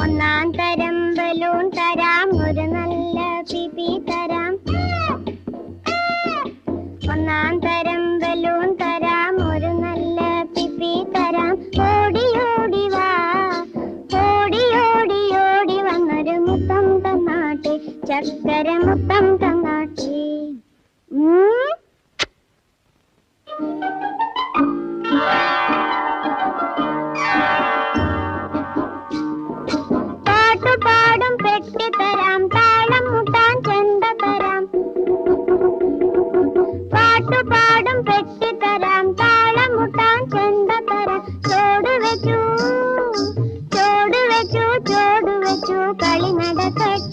ഒന്നാം തരം ബലൂൺ തരാം, ഒരു നല്ല പിപി തരാം. ഒന്നാം തരം ബലൂൺ തരാം, ഒരു നല്ല പിപി തരാം. ഓടി ഓടി വാ, ഓടി ഓടി ഓടി വന്നൊരു മുത്തം തന്നാട്ടെ, ചക്കര മുത്തം തന്നാട്ടെ. പാട്ടുപാടും പെട്ടി തരാം, താളം മുട്ടാൻ ചെണ്ട തരാം. പാട്ടുപാടും പെട്ടി തരാം, താളം മുട്ടാൻ ചെണ്ട തരാം. ചോട് വെച്ചു ചോട് വെച്ചു ചോട് വെച്ചു കളി നടക്കട്ടെ.